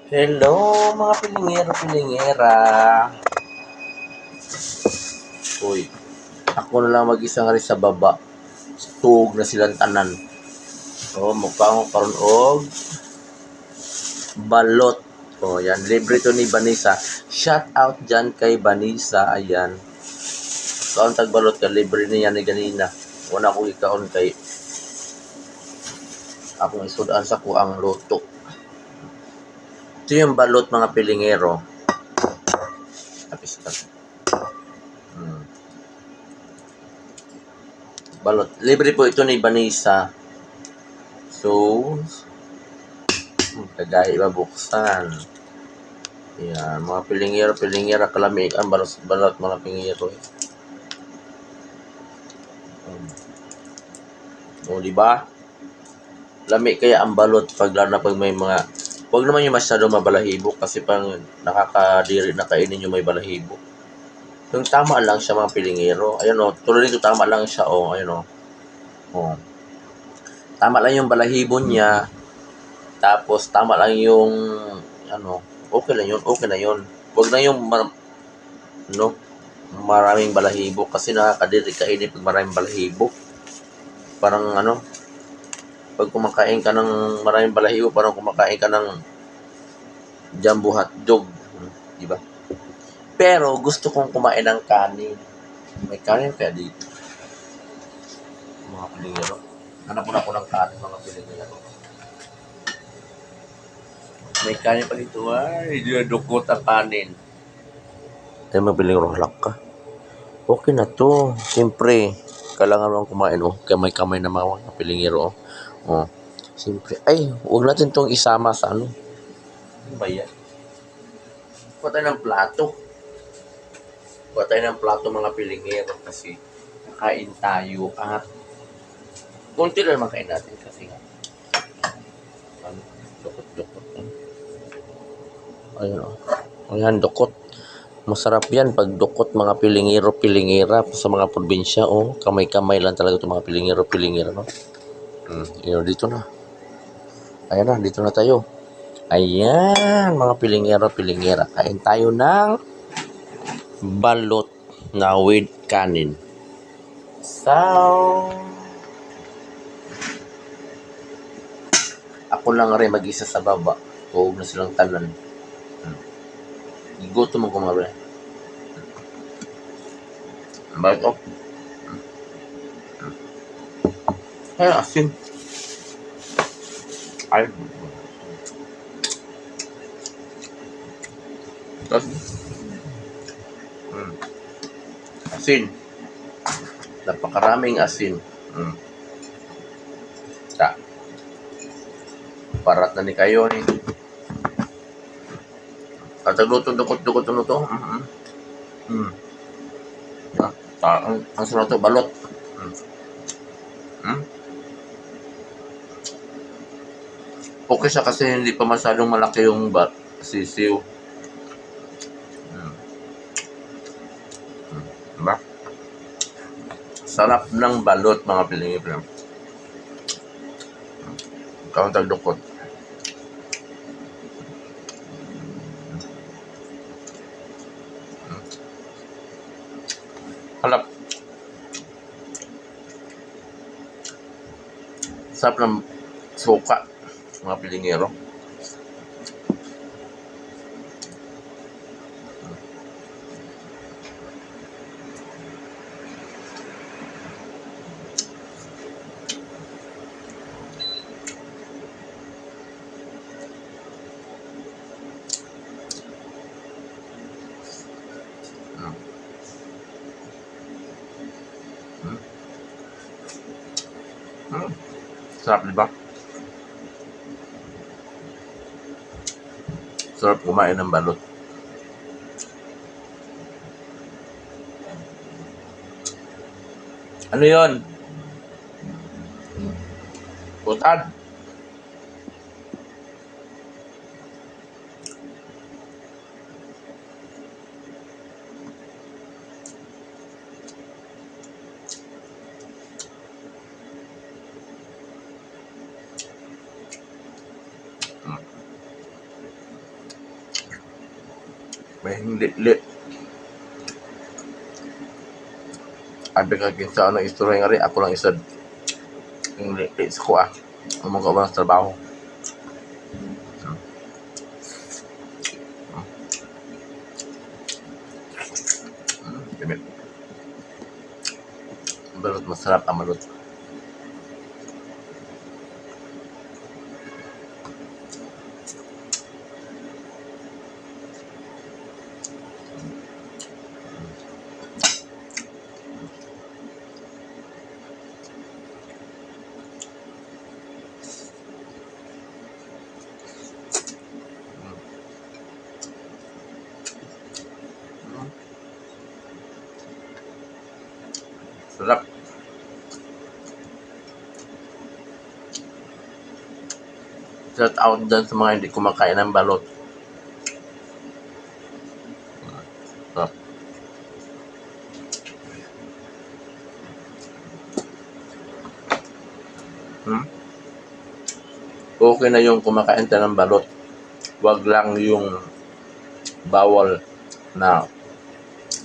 Hello mga pilingero-pilingera. Uy, ako na lang mag-isa nga rin sa baba. Tuog na silang tanan. So, mukha ko karon og balot. O, yan. Libre to ni Vanessa. Shout out dyan kay Vanessa. Ayan. Kaon tagbalot ka. Libre niya ni ganina. Una ko ikaon kay akong isudaan sa ko ang loto. Ito yung balot mga pilingero. Tapos ka. Balot. Libre po ito ni Vanessa. So, kagaya mabuksan. Yan, mga pilingero, kalamig ang balot mga pilingero. O, di ba? Lami kaya ang balot pag lalo na pag may mga wag naman yung masyado mabalahibo kasi pang nakakadiri na kainin yung may balahibo. Yung tama lang siya mga pilingero. Ayun o, tuloy nito tama lang siya o. Ayun o. O. Tama lang yung balahibo niya. Tapos tama lang yung ano, okay lang yun, okay na yun. Wag na yung maraming balahibo kasi nakakadiri kainin pag maraming balahibo. Parang ano, pag kumakain ka ng maraming balahibo, parang kumakain ka ng jumbo hotdog, di ba? Pero gusto kong kumain ng kanin. May kanin kaya dito. Mga pilingero. Hanap ko na ako ng kanin, mga pilingero. May kanin pa dito. Ay, dukot ang kanin. Ay, mga pilingero, halak ka. Okay na to. Siyempre, kailangan lang kumain, oh. Kamay-kamay na mga pilingero, oh. Oh. Siyempre, ay, huwag natin tong isama sa ano. Ano ba yan? Kuha tayo ng plato. Kuha tayo ng plato mga pilingero kasi kain tayo at kunti lang naman kain natin kasi nga. Ano? Dukot-dukot. Ayun o. Ayan, dukot. Masarap yan pag dukot mga pilingero-pilingera sa mga probinsya. Oh, kamay-kamay lang talaga itong mga pilingero-pilingera. No? Yun, dito na. Ayan na, dito na tayo. Ayan, mga pilingero-pilingera. Kain tayo ng balot na with kanin. So, ako lang rin mag-isa sa baba. Huwag na silang tanan. Gutom mo kumabi. Bakit oh? Ay, asin. Ay. Tapos, asin. Napakaraming asin. Ta. Parat na ni kayo ni. Katagluto, dukot-dukot ano to. Ang sarap to, balot. Okay siya kasi hindi pa masyadong malaki yung sisiw. Diba? Sarap ng balot mga pilingin. Ikaw ang tagdukot. Halap. Sarap ng suka mga pilingero. Sarap, di ba? Sarap kumain ng balot. Ano yon? Butad. May lit-lit. Abi ka kinsa ano istorya nga rin, ako lang isad. Yung lit-lit sa kuha. Umang ka ba ng trabaho? Gamit. Balot masarap ang malot. Sarap. Shout out dyan sa mga hindi kumakain ng balot. Sarap. Okay na yung kumakain tayo ng balot. Wag lang yung bawal na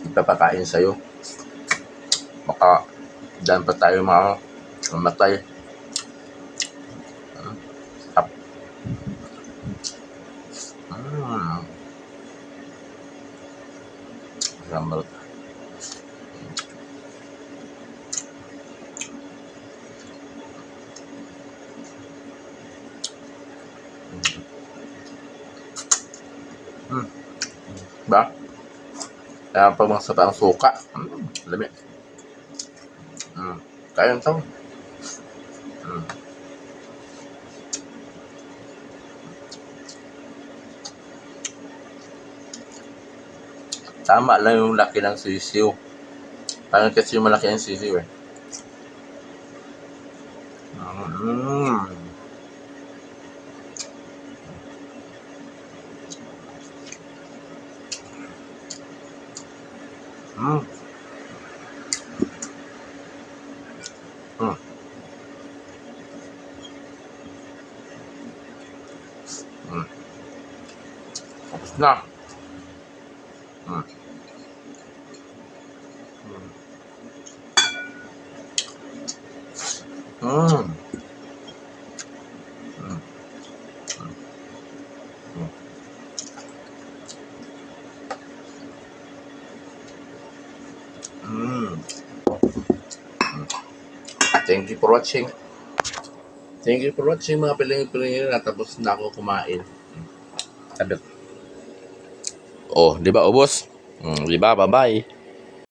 ipapakain sa'yo. Baka dyan pa tayo mamatay. Sarap. Sarap balot. Ba? Kaya pag masarap ang suka. Lamig. Kaya to. Tama lang yung laki ng sisiw. Parang kasi yung malaki ang sisiw eh. Tapos na. Thank you for watching. Thank you for watching mga piling-piling na tapos na ako kumain. Sabi. Oh, di ba ubos? Di ba? Bye-bye.